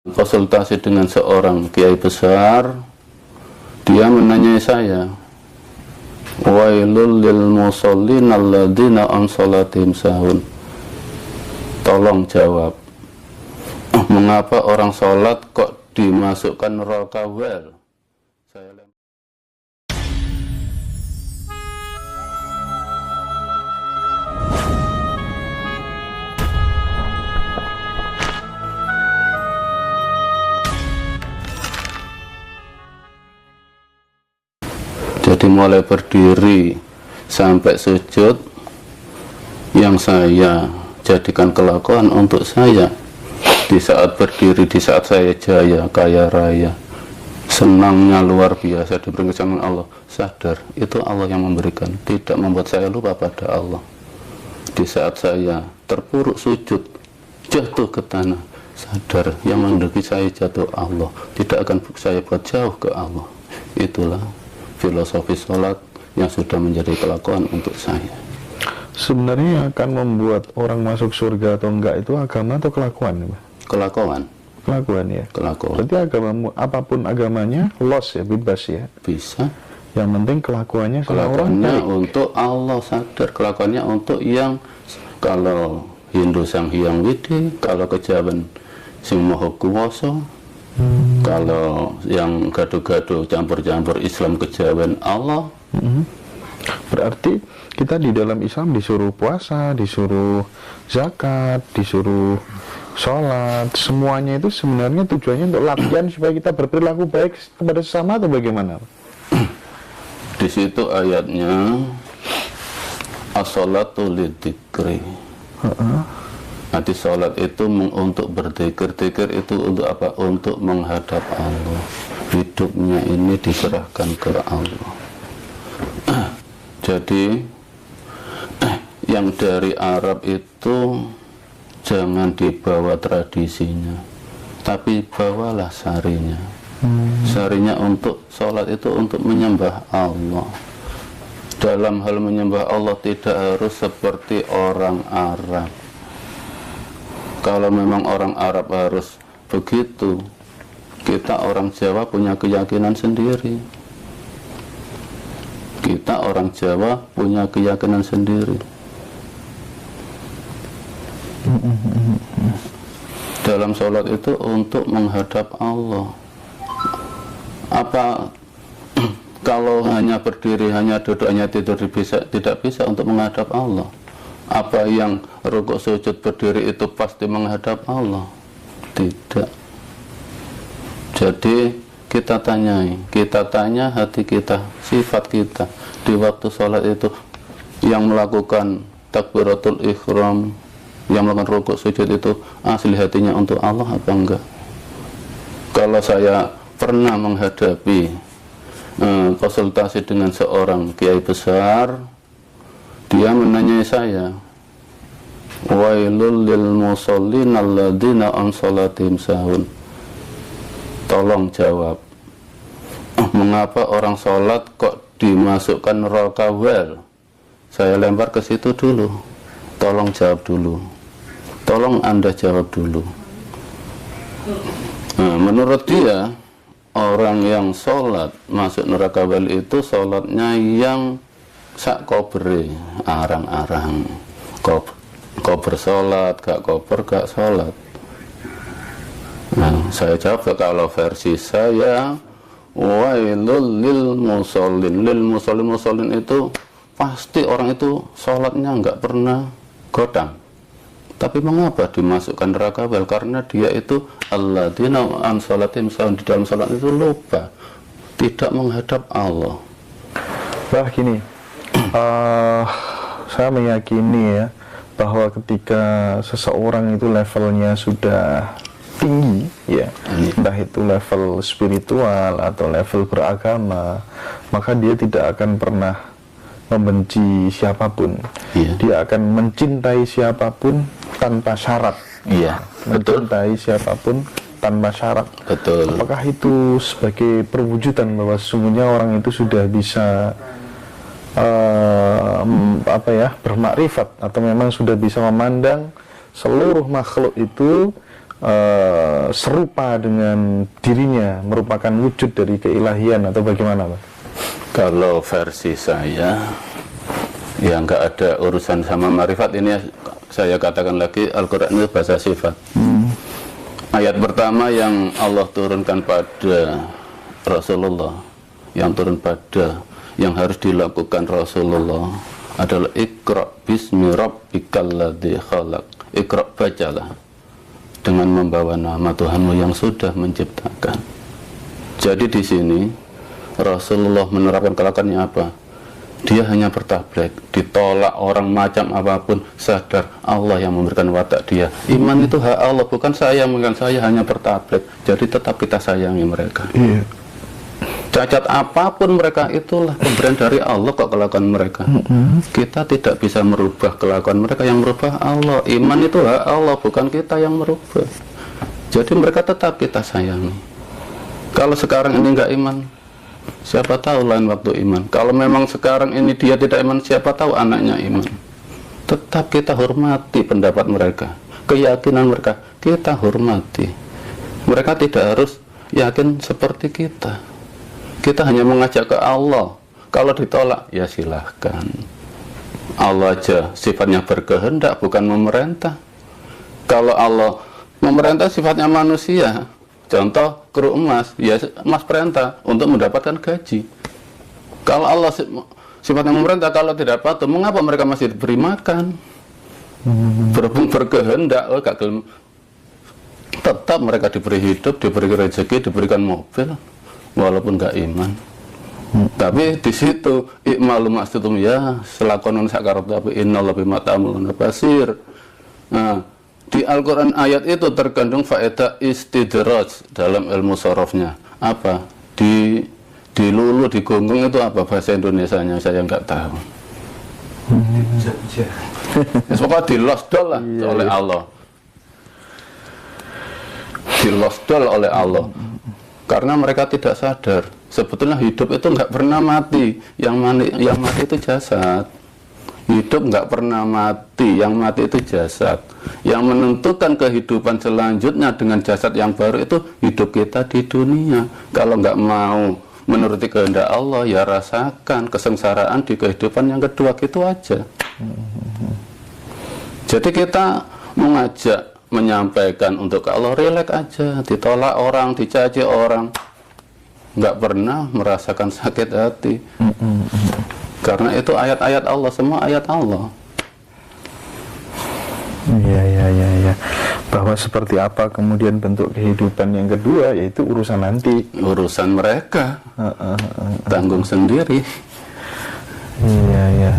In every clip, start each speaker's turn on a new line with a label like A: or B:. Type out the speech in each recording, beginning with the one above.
A: Konsultasi dengan seorang kiai besar, dia menanyai saya, wailul lil musallin alladzina an salatihim sahun. Tolong jawab, mengapa orang sholat kok dimasukkan neraka well? Saya Jadi mulai berdiri sampai sujud yang saya jadikan kelakuan untuk saya. Di saat berdiri, di saat saya jaya, kaya raya, senangnya luar biasa diberi kesenangan Allah, sadar itu Allah yang memberikan, tidak membuat saya lupa pada Allah. Di saat saya terpuruk sujud, jatuh ke tanah, sadar yang mendekati saya jatuh Allah, tidak akan saya buat jauh ke Allah. Itulah filosofi sholat yang sudah menjadi kelakuan untuk saya.
B: Sebenarnya yang akan membuat orang masuk surga atau enggak itu agama atau kelakuan?
A: Kelakuan.
B: Kelakuan ya.
A: Kelakuan.
B: Berarti agama, apapun agamanya, los ya, bebas ya.
A: Bisa.
B: Yang penting kelakuannya
A: Kelakuannya untuk Allah, sadar. Kelakuannya untuk yang, kalau Hindu Sang Hyang Widi, kalau kejawen Sing Maha Kuwasa, kalau yang gaduh-gaduh campur-campur Islam kejawen Allah.
B: Berarti kita di dalam Islam disuruh puasa, disuruh zakat, disuruh sholat, semuanya itu sebenarnya tujuannya untuk latihan supaya kita berperilaku baik kepada sesama atau bagaimana?
A: Di situ ayatnya as-sholatu lidzikri. Nanti sholat itu untuk berzikir, zikir itu untuk apa? Untuk menghadap Allah. Hidupnya ini diserahkan ke Allah. Jadi yang dari Arab itu jangan dibawa tradisinya, tapi bawalah sarinya. Sarinya untuk sholat itu untuk menyembah Allah. Dalam hal menyembah Allah tidak harus seperti orang Arab. Kalau memang orang Arab harus begitu, kita orang Jawa punya keyakinan sendiri. Kita orang Jawa punya keyakinan sendiri. Dalam sholat itu untuk menghadap Allah. Apa kalau hanya berdiri, hanya duduk, hanya tidur tidak bisa untuk menghadap Allah? Apa yang rukuk sujud berdiri itu pasti menghadap Allah? Tidak. Jadi kita tanya hati kita, sifat kita di waktu sholat itu, yang melakukan takbiratul ihram, yang melakukan rukuk sujud itu asli hatinya untuk Allah apa enggak? Kalau saya pernah menghadapi konsultasi dengan seorang kiai besar, dia menanyai saya, wailul lil musallin alladzina an salatihim sahun. Tolong jawab, mengapa orang sholat kok dimasukkan neraka well? Saya lempar ke situ dulu. Tolong jawab dulu. Tolong Anda jawab dulu. Nah, menurut dia, orang yang sholat masuk neraka well itu sholatnya yang sak kobre, arang-arang. Kober sholat, gak kober gak sholat. Nah, saya jawab, kalau versi saya, wailul lil musallin. Lil musallin itu pasti orang itu sholatnya nggak pernah godang. Tapi mengapa dimasukkan neraka well? Karena dia itu alladzina an salatihim sahun, di dalam sholat itu lupa, tidak menghadap Allah.
B: Bah gini, saya meyakini ya bahwa ketika seseorang itu levelnya sudah tinggi ya, entah itu level spiritual atau level beragama, maka dia tidak akan pernah membenci siapapun. Dia akan mencintai siapapun tanpa syarat. Mencintai siapapun tanpa syarat.
A: Betul.
B: Apakah itu sebagai perwujudan bahwa sesungguhnya orang itu sudah bisa bermakrifat, atau memang sudah bisa memandang seluruh makhluk itu serupa dengan dirinya, merupakan wujud dari keilahian atau bagaimana, Pak?
A: Kalau versi saya, ya nggak ada urusan sama marifat. Ini saya katakan lagi, Al-Quran itu bahasa sifat. Ayat pertama yang Allah turunkan pada Rasulullah, yang harus dilakukan Rasulullah adalah Iqra bismi rabbikal ladzi khalaq. Iqra, bacalah dengan membawa nama Tuhanmu yang sudah menciptakan. Jadi di sini Rasulullah menerapkan kelakuannya apa? Dia hanya bertablek, ditolak orang macam apapun, sadar Allah yang memberikan watak dia. Iman itu hak Allah, bukan saya, hanya bertablek. Jadi tetap kita sayangi mereka.
B: Iya.
A: Cacat apapun mereka, itulah pemberian dari Allah kok kelakuan mereka. Kita tidak bisa merubah kelakuan mereka, yang merubah Allah. Iman itu hak Allah, bukan kita yang merubah. Jadi mereka tetap kita sayangi. Kalau sekarang ini nggak iman, siapa tahu lain waktu iman. Kalau memang sekarang ini dia tidak iman, siapa tahu anaknya iman. Tetap kita hormati pendapat mereka, keyakinan mereka, kita hormati. Mereka tidak harus yakin seperti kita. Kita hanya mengajak ke Allah. Kalau ditolak, ya silahkan. Allah aja sifatnya berkehendak, bukan memerintah. Kalau Allah memerintah, sifatnya manusia. Contoh kru emas, ya emas perintah untuk mendapatkan gaji. Kalau Allah sifatnya memerintah, kalau tidak patuh, mengapa mereka masih diberi makan? Berhubung berkehendak, tetap mereka diberi hidup, diberi rezeki, diberikan mobil, walaupun nggak iman. Tapi di situ ikmalu maksudum ya selakonon sakarab tapi innallaha bima ta'maluna basir. Nah, di Al-Quran ayat itu terkandung faedah istidraj dalam ilmu sorofnya. Apa? Dilulu, digonggong itu apa bahasa Indonesianya? Saya nggak tahu. Pokoknya dilosdol lah oleh Allah. Dilosdol oleh Allah. Karena mereka tidak sadar. Sebetulnya hidup itu nggak pernah mati. Yang mati itu jasad. Hidup nggak pernah mati, yang mati itu jasad. Yang menentukan kehidupan selanjutnya dengan jasad yang baru itu hidup kita di dunia. Kalau nggak mau menuruti kehendak Allah, ya rasakan kesengsaraan di kehidupan yang kedua, gitu aja. Jadi kita mengajak, menyampaikan untuk Allah, rileks aja, ditolak orang, dicaci orang, nggak pernah merasakan sakit hati. Karena itu ayat-ayat Allah, semua ayat Allah.
B: Iya. Bahwa seperti apa kemudian bentuk kehidupan yang kedua, yaitu urusan nanti.
A: Urusan mereka. Tanggung sendiri.
B: Iya.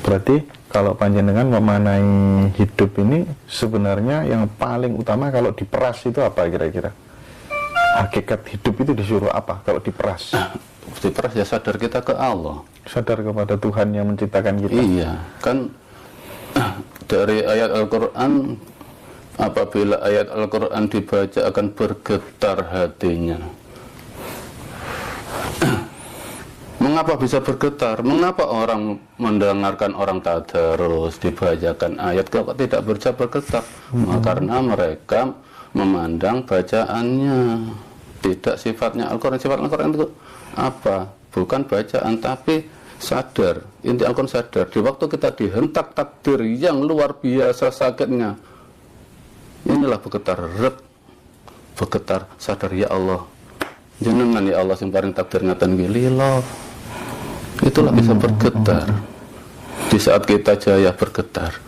B: Berarti kalau panjenengan memanai hidup ini, sebenarnya yang paling utama kalau diperas itu apa kira-kira? Hakikat hidup itu disuruh apa kalau diperas?
A: Diperas ya sadar kita ke Allah,
B: sadar kepada Tuhan yang menciptakan kita.
A: Iya, kan dari ayat Al-Quran, apabila ayat Al-Quran dibaca akan bergetar hatinya. Mengapa bisa bergetar? Mengapa orang mendengarkan orang tadarus dibacakan ayat kok tidak bisa bergetar? Karena mereka memandang bacaannya tidak sifatnya Al-Quran. Sifat Al-Quran itu apa? Bukan bacaan, tapi sadar. Inti Al-Quran sadar. Di waktu kita dihentak takdir yang luar biasa sakitnya, inilah bergetar, bergetar, sadar, ya Allah, jenengan ya Allah yang paling takdir ngaten lillah. Itulah bisa bergetar. Di saat kita jaya bergetar.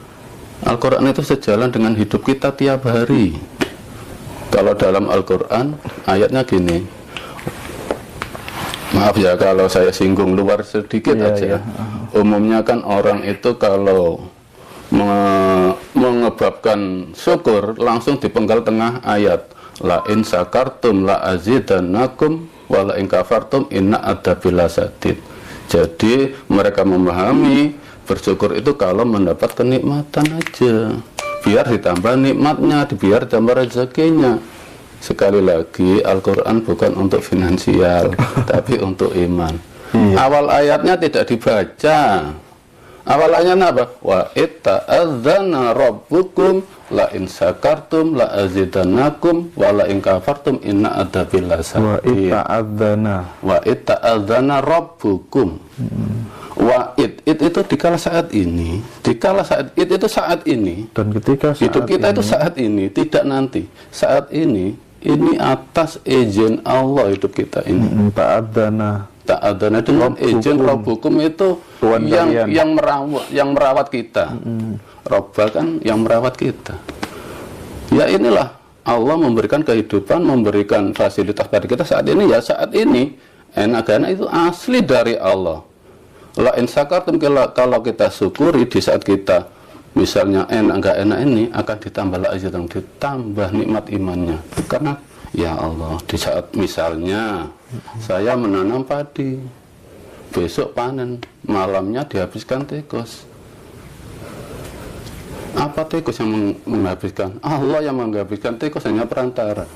A: Al-Quran itu sejalan dengan hidup kita tiap hari. Kalau dalam Al-Quran ayatnya gini, maaf ya kalau saya singgung luar sedikit aja. Umumnya kan orang itu kalau mengebabkan syukur langsung dipenggal tengah ayat. La in sakartum la azidannakum wa la in kafartum inna adzabi lasadid. Jadi mereka memahami bersyukur itu kalau mendapat kenikmatan aja. Biar ditambah nikmatnya, biar ditambah rezekinya. Sekali lagi, Al-Quran bukan untuk finansial, tapi untuk iman. Awal ayatnya tidak dibaca. Awalannya apa? Wa itta'adzana rabbukum la in sakartum la azidannakum wa la in kafartum inna adzabi lasadid. Wa itta'adzana rabbukum. Wa itu dikala saat ini, itu saat ini.
B: Dan ketika saat
A: hidup kita
B: ini,
A: itu saat ini, tidak nanti. Saat ini atas izin Allah hidup kita ini. Ta'adzana dengan izin Rabbukum itu yang merawat kita. Robba kan yang merawat kita. Ya inilah Allah memberikan kehidupan, memberikan fasilitas pada kita saat ini. Ya saat ini enak karena itu asli dari Allah. La in sakartum, kalau kita syukuri di saat kita misalnya enak enggak enak ini akan ditambah ditambah nikmat imannya. Karena ya Allah, di saat misalnya saya menanam padi, besok panen, malamnya dihabiskan tikus. Apa tikus yang menghabiskan? Allah yang menghabiskan, tikus hanya perantara.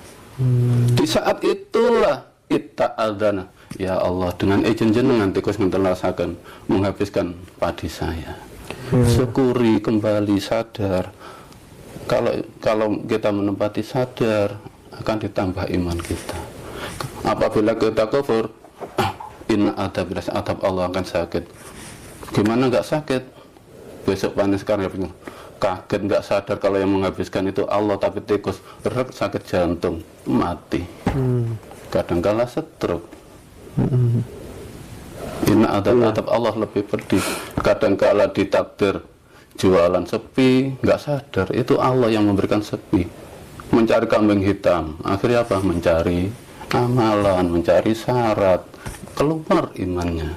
A: Di saat itulah itta'adzana, ya Allah, dengan izin jenengan tikus ngentelasaken menghabiskan padi saya. Syukuri kembali, sadar. Kalau kita menempati sadar, akan ditambah iman kita. Apabila kita kufur, inna adab Allah akan sakit. Gimana nggak sakit? Besok panen sekarang kaget, nggak sadar kalau yang menghabiskan itu Allah, tapi tikus sakit jantung, mati. Kadangkala stroke. Inna adab Allah lebih pedih. Kadangkala ditakdir jualan sepi, nggak sadar itu Allah yang memberikan sepi. Mencari kambing hitam, akhirnya apa? Mencari amalan, mencari syarat, keluar imannya.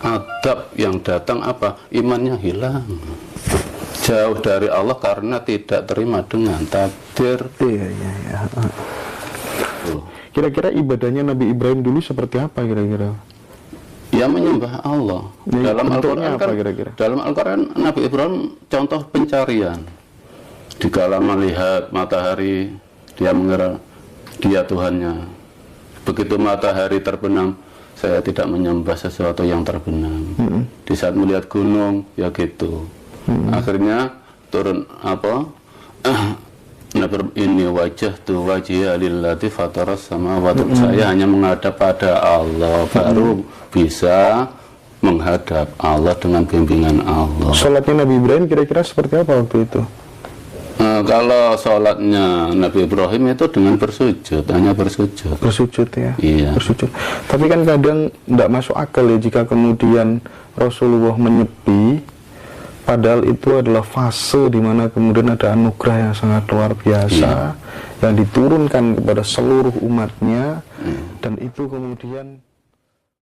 A: Adab yang datang apa? Imannya hilang, jauh dari Allah karena tidak terima dengan takdir.
B: Iya. Kira-kira ibadahnya Nabi Ibrahim dulu seperti apa kira-kira?
A: Ya menyembah Allah. Dalam Al-Quran kan, dalam Al-Quran Nabi Ibrahim contoh pencarian. Dikala melihat matahari, dia mengira dia Tuhannya. Begitu matahari terbenam, saya tidak menyembah sesuatu yang terbenam. Di saat melihat gunung, ya gitu. Akhirnya turun apa? Ini wajah tu wajah lillati fataras samawati. Saya hanya menghadap pada Allah, baru bisa menghadap Allah dengan bimbingan Allah.
B: Sholatnya Nabi Ibrahim kira-kira seperti apa waktu itu?
A: Kalau sholatnya Nabi Ibrahim itu dengan bersujud, hanya bersujud.
B: Bersujud ya?
A: Iya.
B: Bersujud. Tapi kan kadang tidak masuk akal ya jika kemudian Rasulullah menyepi, padahal itu adalah fase di mana kemudian ada anugerah yang sangat luar biasa yang diturunkan kepada seluruh umatnya, dan itu kemudian